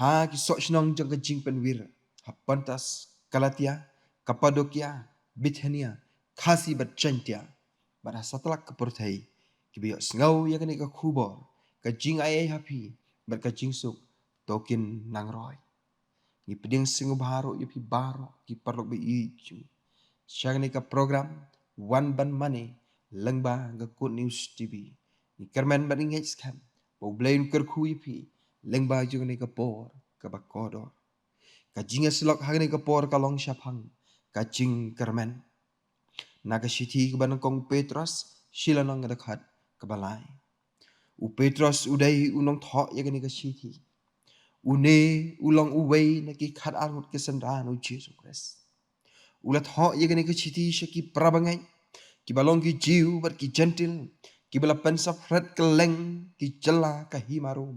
ha ki sok shnong jong ka jing penwir ha Pontus, Galatia, Kapadokia, Bithynia, khasi bat chantia bara satlak ka porthai ki biyo sngaw ya kani ka khubor ka jing ai happy bat ka jing suk tokin nang roy ni peding singu baro ya pi baro ki parlok be ichu shagni ka program one ban money langba ga good news tv ni kermen bat ingej skam bo blain ker khu ya pi langba ju ni ka por ka bakodor ka jinga silok hagni ka por ka long shaphang ka jing kermen naga shithi ka ban kong Petrus shilanong ga khat ka balai u Petrus udai unong tho ya ni ka shithi une ulang uwei na ki khat arut ke sandan u Jesus Christ ulat ho ye gani ke chiti shaki prabangai ki balong ki jiu bar ki gentle ki bala pensa fret ke leng ki jela ka himarum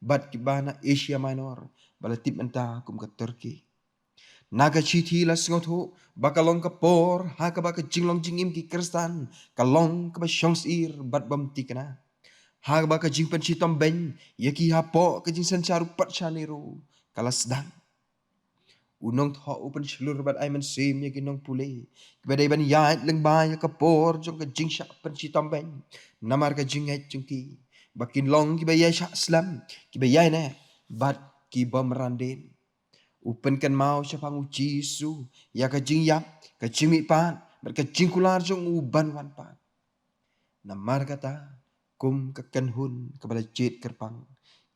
bat ki bana Asia Minor bala tip menta kum ka Turkey naga chiti la sngoto bakalong ka por ha ka baka jinglong jingim ki kristan kalong ka ba shongs ir bat bam tikana ha ka baka jing pen chitom ben ye ki ha po ka jing san charu pat chanero kala sedang unong tho open shlur bat ai man sim ye kinong pule kibadai ban ya leng ba ya kapor jong ka jing sha pen chitom ben namar ka jing ai jong ki bakin long ki ba ya sha slam ki ba ya ne bat ki bam randen open kan mau sha pang uji su ya ka jing ya ka jing mi pan bat ka jing kular jong u ban wan pan namar kata kum ka kan hun ka bala jet kerpang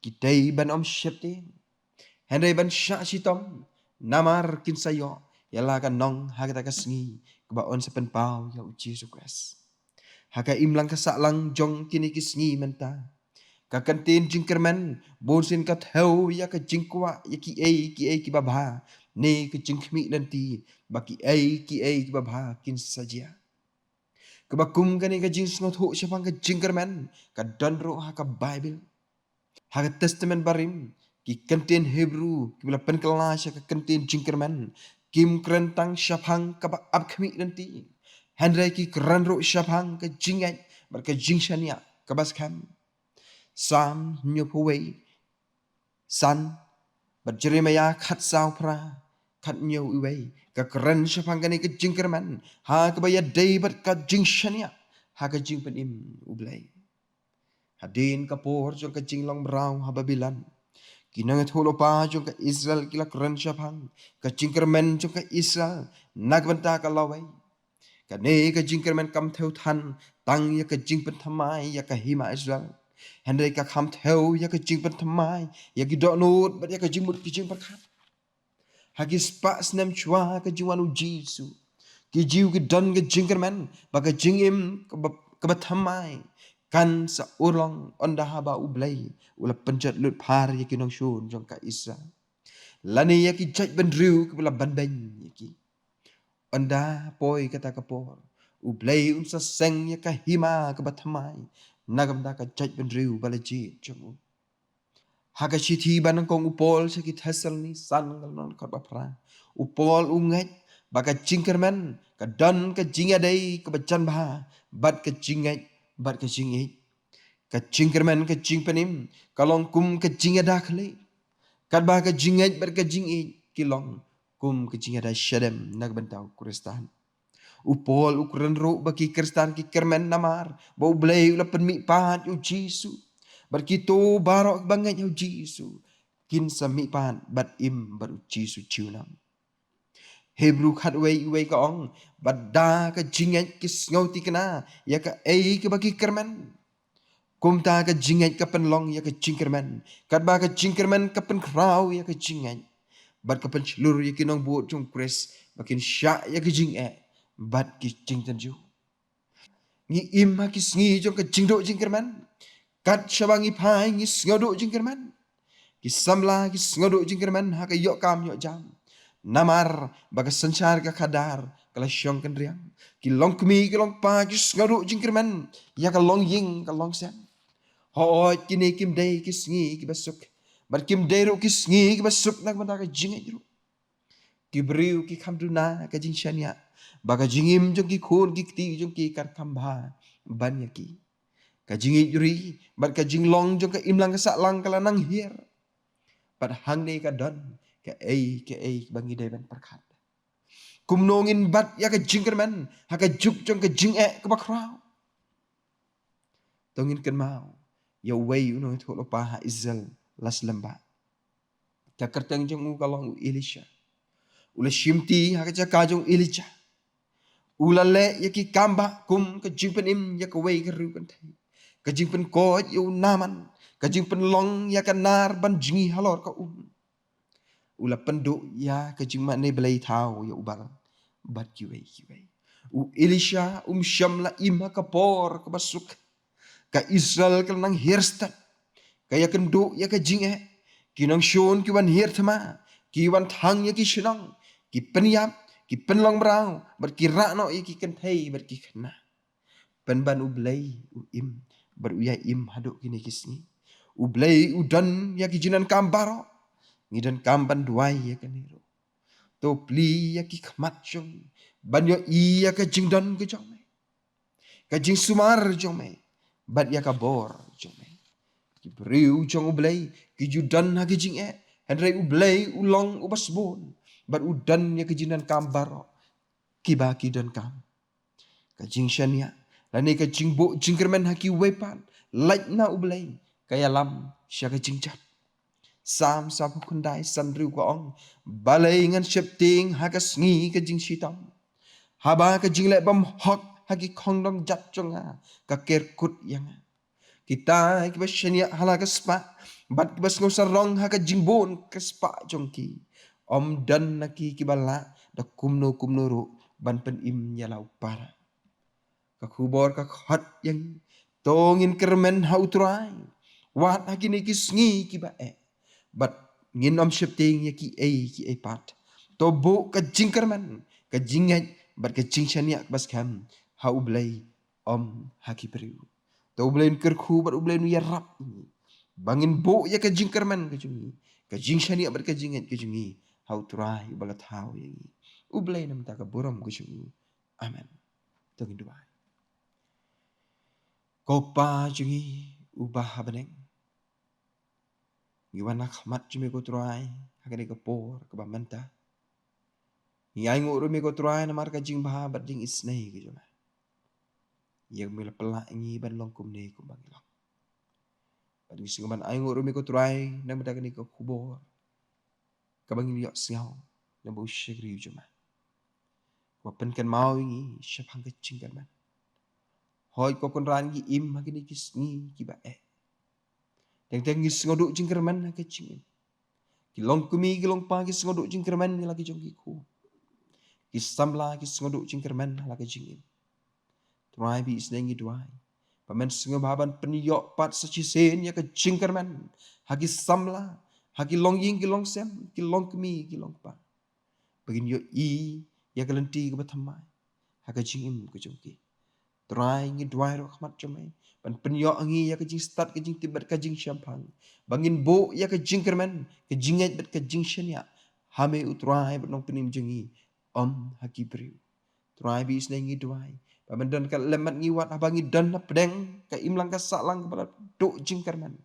ki dai ban om shepte Henry ban sha chitom namar kin sayo yala ka nong hagata ka sngi ba on sa pen pau ya u Jesus Christ haka imlang ka salang jong kini ki sngi menta ka kantin jingkerman bonsin ka theu ya ka jingkwa ya ki e ki babha ne ka jingkhmi nanti ba ki e ki babha kin sajia ka bakum kani ka jing sngot ho syapang ka jingkerman ka donro haka Bible haka testament barim ki kantin Hebrew ki bela penkelas ka kantin jingkerman kim krentang syapang ka ba abkhmi nanti Henry ki kranro syapang ka jingai bar ka jingshania ka baskham Sam nyopaway san but Jeremiah khat sao pra khat nyo iway ka kran syapang kani ka jingkerman ha ka baya day bat ka jingshania ha ka jing penim ublay hadin ka por jong ka jinglong brau ha Babilan kinang tholo pa jong ka Israel kila kran syapang ka jingkerman jong ka Israel nagbanta ka laway ka ne ka jingkerman kam theu than tang ya ka jingpen thamai ya ka hima Israel Henry ka kham theo ya ka jing pan thamai ya ki do not but ya ka jing mut ki jing pan khat ha ki spa snem chwa ka jiwanu jisu ki jiu ki don ka jing man ba ka jing im ka ba thamai kan sa urong onda haba ublay ula penjat lut par ya ki nong shun jong ka Isa lani ya ki jaj ban riu ka bala ban ben ya ki onda poi kata ka por ublay unsa seng ya ka hima ka ba thamai nagam da ka jaj ban riu bala ji jong Haka chithi banang kong upol sa kithasal ni san galon ka bapra upol ungat baka jingkerman ka dan ka jinga dai ka bacan bah bat ka jingat bat ka jingi ka jingkerman ka jingpanim kalong kum ka jinga dakhle kat bah ka jingat bat ka jingi kilong kum ka jinga da shadem nagbantau kristan upol ukuran ro baki kristan ki kerman namar bau blay ula penmi pat u jisu Barkito barok bangai au Jisu kin sami pan bat im bar Jisu chiunam Hebrew khat wei ka ong badda ka jingat kis ngauti kana ya ka ka bagi kerman kumta ka jingat ka penlong ya ka jingkerman kat ba ka jingkerman ka pen kraw ya ka jingat bat ka pen chlur ya kinong buot jong kres bakin sya ya ka jing bat ki jing tanju ngi im ha kis ngi jong ka jingdo jingkerman kat shabangi pai ngis ngodo jingkerman kisamla kis ngodo jingkerman ha ka yok kam yok jam namar baga sanchar ka kadar kala syong kan riang ki long kmi ki long pa kis ngodo jingkerman ya ka long ying ka long sen ho kini kim dei kis ngi ki basuk bar kim dei ro kis ngi ki basuk nak mata ka jingai ro ki briu ki khamduna ka jing shania baga jingim jong ki khur ki ti jong ki kar khamba ban ya ki ka jingi juri bar ka jinglong jong ka imlang ka saklang kala nang hier Pat hang ni ka don ke ai bangi deban perkat. Kum nongin bat ya ka jingkerman ha ka juk jong ka jing ka bakrau. Tongin kan mau ya wei unong tholo pa ha Israel las lamba. Ka kerteng jong u kalong Elisha. Ula shimti ha ka kajong Elijah. Ula le ya ki kamba kum ka jingpen im ya ka wei ka ru kan thai. Ka jingpen ko yu naman. Ka jingpen long ya ka nar ban jingi halor ka Ula penduk ya ka jing mak ne belai tau ya ubal. Bat ki wei. U Elisha syam la im ha ka por ka basuk. Ka Israel ka nang hirstat. Kaya kenduk ya ka jing Kinang shon ki wan hir thama. Ki wan thang ya ki shinang. Ki penyap. Ki penlong berau. Bat ki rakno ya ki kenthai. Bat ki kena. Penban u belai u im. Bat u ya im haduk kini kisni. U belai u dan ya ki jinan kambaro. Ngidan kamban duai ya ka niro. To pli ya ki khmat jong. Ban yo i ya ka jing dan ke jong me. Ka jing sumar jong me. Bat ya ka bor jong me. Ki priu jong u belai. Ki judan ha ki jing Henry u belai u long u basbon. Bat u dan ya ki jinan kambaro. Ki ba ki dan kam. Ka jing shania. Lani ka jing bo jing kermen ha ki wepan. Laik na u belai. Kaya lam sya ka jing jat. Sam sapu kundai san riu ko ong. Balai ngan syep ting ha ka sngi ka jing shitam. Haba ka jing lek bam hok ha ki kong dong jat jong ka ker kut yang Kita ki bashania hala ka spa. Bat ki bas ngusar rong ha ka jing bon ka spa jong ki. Om dan na ki bala da kumno ro ban pen im nyalau para. Ka kubor ka khat yang tongin kermen ha utrai. Wat ha ki ni ki sngi ki ba But ngin om shifting ya ki pat. To bo ka jingkerman ka jingat but ka jingshania bas kam ha ublay om haki periu. To ublay kerku but ublay nu ya rap. Bangin bo ya ka jingkerman ka jungi. Ka jingshania but ka jingat ka jungi. Ha utrai balat hau yang ublay nam ta ka boram ka jungi. Amen. Tongin duai. Kopa jungi ubah habaneng. Iwan nak mat cumi ko try hakani ko por ko bamanta Iai ngu rumi ko try na mar ka jing bah bat jing isnei ko joma Yang mila pelak ngi ban long kum ne ko bangilong Bat ngi singaman ai ngu rumi ko try na madagani ko kubor ka bangil yok siaw na bo shigri joma Wa pen kan mau ngi syapang ka jing kan man Hoi ko kon ran ngi im hakani kis ngi ki ba Teng ngi singoduk jing kerman ka jing Kilong kumi kilong pa ki singoduk jing kerman ni lagi jong ki ku Kisamla ki singoduk jing kerman lagi jingin Tuai bi isnengi duai Pamen singobaban peniyok pat sachisen ya ka jing kerman Hagi samla Hagi long ying kilong sem Kilong kumi kilong pa Bagin yo ya kalenti ka batamai Haka jingim ka jong ki Tuai ngi duai ro khmat jomai Pan peniyok ngi ya ka jing start ka jing tibat ka jing syampang Bangin bo ya ka jing kerman Ka jingat bat ka jing syanya Hame utrai bat nong penim jengi Om haki beriu Tuai bi isnengi duai Pamandan ka lemat ngi wat abangi dan na pedeng Ka imlang ka saklang kepala duk jing kerman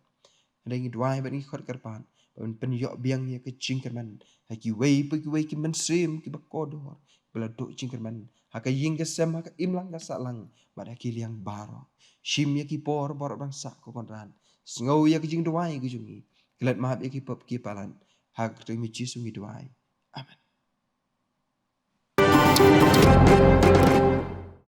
Ada ngi duai bat ngi khot kerpan Paman peniyok biang ya ka jing kerman Haki wei ki mensim ki bakodor Bala duk jing kerman Haka ying ka sem haka imlang ka saklang Bat haki liang baro Shim ya ki por bangsa ko konran Sengau ya ki jing duai ki jungi Kelat mahap ya ki pop ki palan Hak tu mi jisu ngi duai Amen